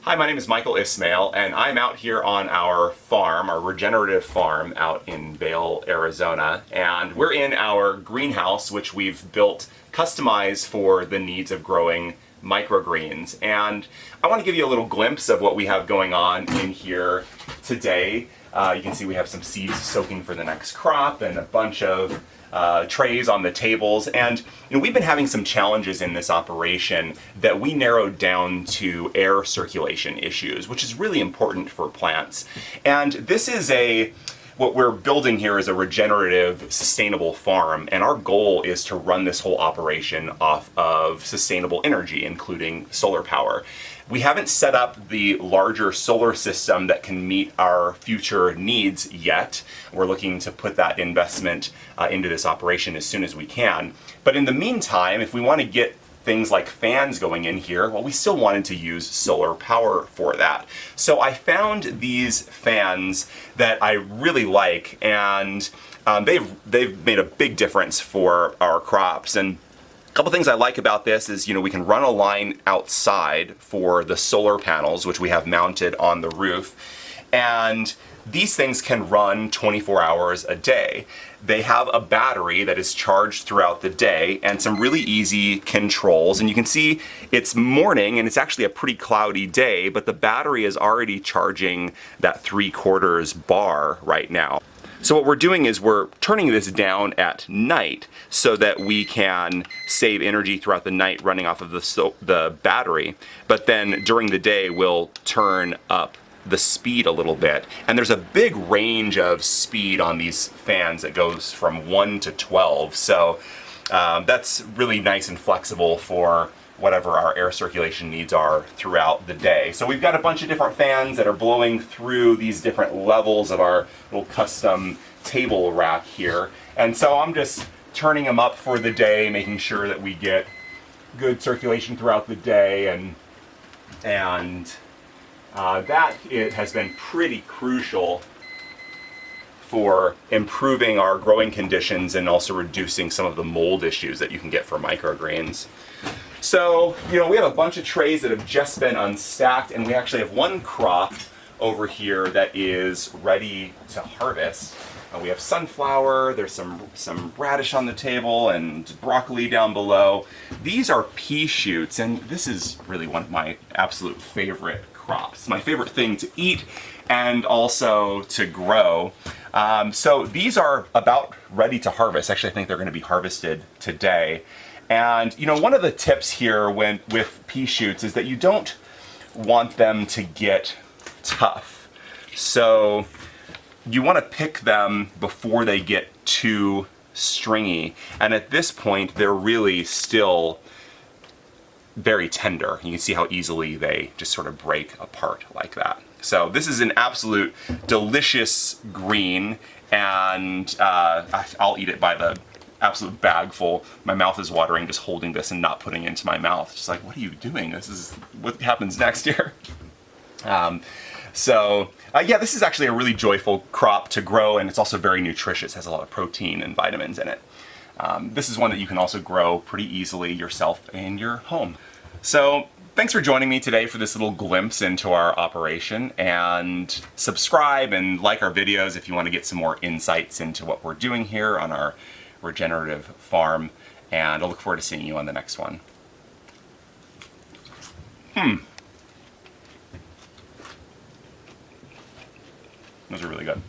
Hi, my name is Michael Ismail, and I'm out here on our farm, our regenerative farm out in Vail, Arizona. And we're in our greenhouse, which we've built customized for the needs of growing microgreens. And I want to give you a little glimpse of what we have going on in here today. You can see we have some seeds soaking for the next crop and a bunch of trays on the tables, and we've been having some challenges in this operation that we narrowed down to air circulation issues, which is really important for plants. And this is what we're building here is a regenerative, sustainable farm, and our goal is to run this whole operation off of sustainable energy, including solar power. We haven't set up the larger solar system that can meet our future needs yet. We're looking to put that investment into this operation as soon as we can. But in the meantime, if we want to get things like fans going in here, well, we still wanted to use solar power for that. So I found these fans that I really like, and they've made a big difference for our crops. And a couple things I like about this is, we can run a line outside for the solar panels, which we have mounted on the roof, and these things can run 24 hours a day. They have a battery that is charged throughout the day and some really easy controls. And you can see it's morning and it's actually a pretty cloudy day, but the battery is already charging that 3/4 bar right now. So what we're doing is we're turning this down at night so that we can save energy throughout the night running off of the battery. But then during the day, we'll turn up the speed a little bit. And there's a big range of speed on these fans that goes from 1 to 12. So that's really nice and flexible for whatever our air circulation needs are throughout the day. So we've got a bunch of different fans that are blowing through these different levels of our little custom table rack here. And so I'm just turning them up for the day, making sure that we get good circulation throughout the day, and that it has been pretty crucial for improving our growing conditions and also reducing some of the mold issues that you can get for microgreens. So, we have a bunch of trays that have just been unstacked, and we actually have one crop over here that is ready to harvest. We have sunflower, there's some radish on the table, and broccoli down below. These are pea shoots, and this is really one of my absolute favorite crops. My favorite thing to eat and also to grow. So these are about ready to harvest. Actually, I think they're going to be harvested today. And one of the tips here with pea shoots is that you don't want them to get tough. So you want to pick them before they get too stringy. And at this point, they're really still very tender. You can see how easily they just sort of break apart like that. So this is an absolute delicious green, and I'll eat it by the absolute bag full. My mouth is watering just holding this and not putting it into my mouth. It's just like, what are you doing? This is what happens next here. Yeah, this is actually a really joyful crop to grow, and it's also very nutritious. It has a lot of protein and vitamins in it. This is one that you can also grow pretty easily yourself in your home. So thanks for joining me today for this little glimpse into our operation, and subscribe and like our videos if you want to get some more insights into what we're doing here on our regenerative farm, and I'll look forward to seeing you on the next one. Those are really good.